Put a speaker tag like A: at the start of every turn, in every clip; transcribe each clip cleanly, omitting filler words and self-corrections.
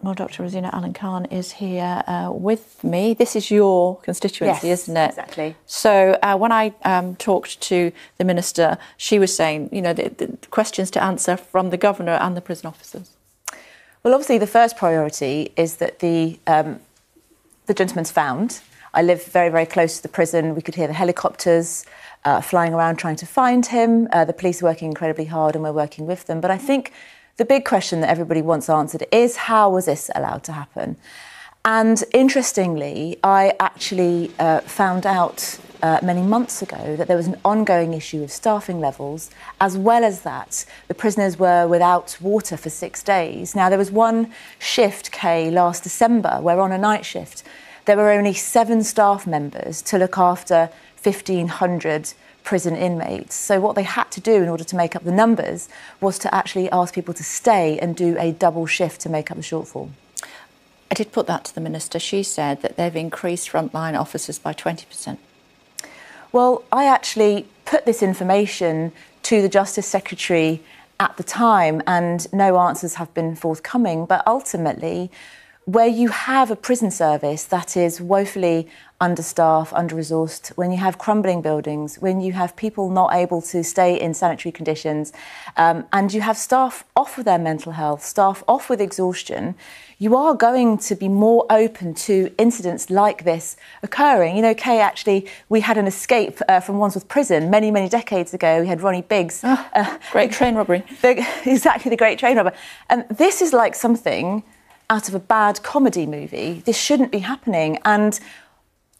A: Well, Dr. Rosina Allen-Khan is here with me. This is your constituency,
B: yes,
A: isn't it?
B: Exactly.
A: So when I talked to the Minister, she was saying, you know, the questions to answer from the Governor and the prison officers.
B: Well, obviously, the first priority is that the gentleman's found. I live very, very close to the prison. We could hear the helicopters flying around trying to find him. The police are working incredibly hard and we're working with them. But I think the big question that everybody wants answered is, how was this allowed to happen? And interestingly, I actually found out many months ago that there was an ongoing issue of staffing levels. As well as that, the prisoners were without water for 6 days. Now, there was one shift, Kay, last December, where on a night shift, there were only 7 staff members to look after 1,500 prison inmates. So what they had to do in order to make up the numbers was to actually ask people to stay and do a double shift to make up the shortfall.
A: I did put that to the Minister. She said that they've increased frontline officers by 20%.
B: Well, I actually put this information to the Justice Secretary at the time and no answers have been forthcoming. But ultimately, where you have a prison service that is woefully understaffed, under-resourced, when you have crumbling buildings, when you have people not able to stay in sanitary conditions, and you have staff off with their mental health, staff off with exhaustion, you are going to be more open to incidents like this occurring. You know, Kay, actually, we had an escape from Wandsworth Prison many, many decades ago. We had Ronnie Biggs.
A: Great train robbery.
B: Exactly, the great train robber. And this is like something out of a bad comedy movie. This shouldn't be happening. And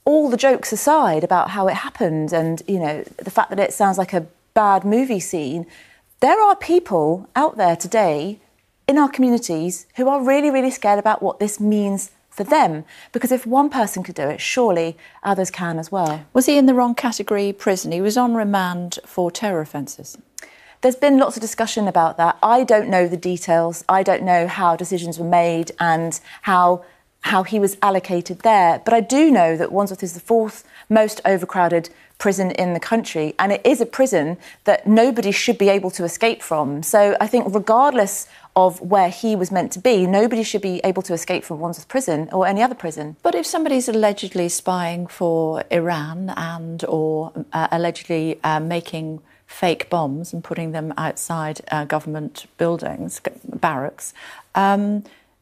B: all the jokes aside about how it happened and, you know, the fact that it sounds like a bad movie scene, there are people out there today in our communities who are really, really scared about what this means for them. Because if one person could do it, surely others can as well.
A: Was he in the wrong category prison? He was on remand for terror offences.
B: There's been lots of discussion about that. I don't know the details. I don't know how decisions were made and how he was allocated there. But I do know that Wandsworth is the 4th most overcrowded prison in the country, and it is a prison that nobody should be able to escape from. So I think regardless of where he was meant to be, nobody should be able to escape from Wandsworth Prison or any other prison.
A: But if somebody's allegedly spying for Iran or allegedly making fake bombs and putting them outside government buildings, barracks,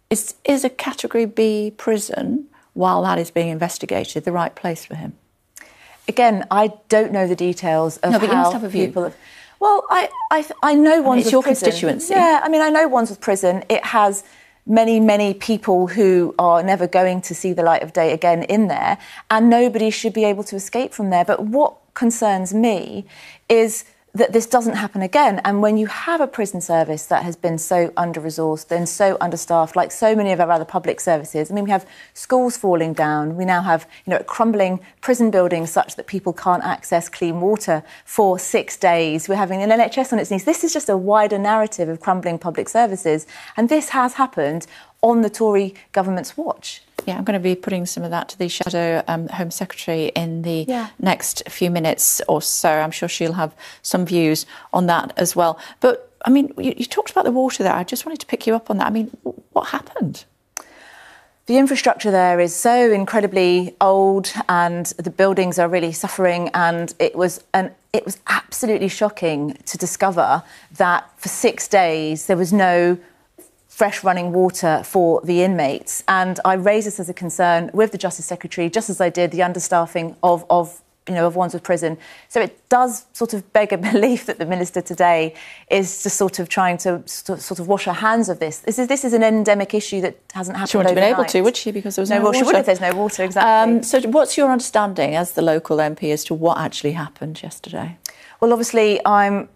A: is a Category B prison, while that is being investigated, the right place for him?
B: Again, I don't know the details of
A: but you
B: how
A: must have a view.
B: people have... Well, I know Wandsworth
A: It's your
B: Prison.
A: constituency.
B: Yeah, I mean, I know Wandsworth Prison. It has many, many people who are never going to see the light of day again in there, and nobody should be able to escape from there. But what concerns me is that this doesn't happen again. And when you have a prison service that has been so under-resourced and so understaffed, like so many of our other public services, I mean, we have schools falling down. We now have, you know, crumbling prison buildings such that people can't access clean water for 6 days. We're having an NHS on its knees. This is just a wider narrative of crumbling public services. And this has happened on the Tory government's watch.
A: Yeah, I'm going to be putting some of that to the Shadow Home Secretary in the next few minutes or so. I'm sure she'll have some views on that as well. But, I mean, you talked about the water there. I just wanted to pick you up on that. I mean, what happened?
B: The infrastructure there is so incredibly old and the buildings are really suffering, and it was absolutely shocking to discover that for 6 days there was no fresh running water for the inmates. And I raised this as a concern with the Justice Secretary, just as I did the understaffing of Wandsworth Prison. So it does sort of beg a belief that the Minister today is just sort of trying to sort of wash her hands of this. This is an endemic issue that hasn't happened overnight.
A: She wouldn't have been able to, would she? Because there was no water.
B: Well, she would if there's no water, exactly.
A: So what's your understanding as the local MP as to what actually happened yesterday?
B: Well, obviously, I'm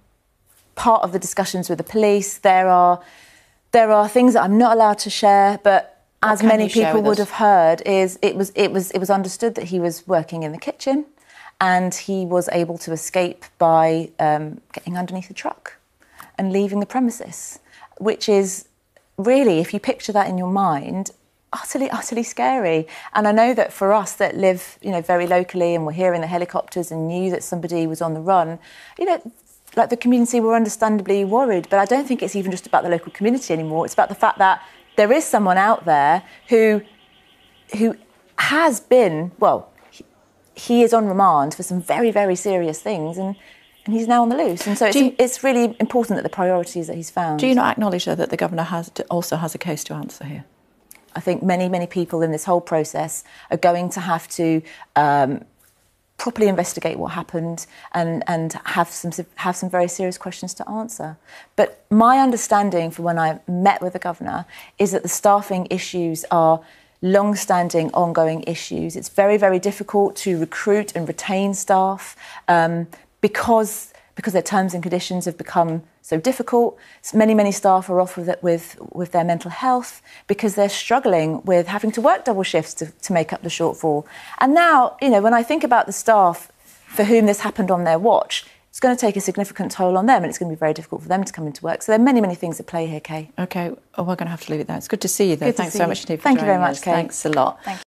B: part of the discussions with the police. There are things that I'm not allowed to share, but as many people would have heard, it was understood that he was working in the kitchen and he was able to escape by getting underneath a truck and leaving the premises, which is really, if you picture that in your mind, utterly, utterly scary. And I know that for us that live, you know, very locally and we're hearing the helicopters and knew that somebody was on the run, you know, like the community were understandably worried, but I don't think it's even just about the local community anymore. It's about the fact that there is someone out there who has been, well, he is on remand for some very, very serious things, and he's now on the loose. And so it's really important that the priorities that he's found.
A: Do you not acknowledge, though, that the Governor also has a case to answer here?
B: I think many, many people in this whole process are going to have to properly investigate what happened and have some very serious questions to answer. But my understanding from when I met with the Governor is that the staffing issues are long-standing, ongoing issues. It's very, very difficult to recruit and retain staff because their terms and conditions have become so difficult. Many staff are off with their mental health because they're struggling with having to work double shifts to make up the shortfall. And now, when I think about the staff for whom this happened on their watch, it's going to take a significant toll on them, and it's going to be very difficult for them to come into work. So there are many things at play here, Kay.
A: OK, we're going to have to leave it there. It's good to see you, though. Thanks so much, Steve, for
B: Thank you very
A: joining
B: much,
A: us.
B: Kay.
A: Thanks a lot.
B: Thank you.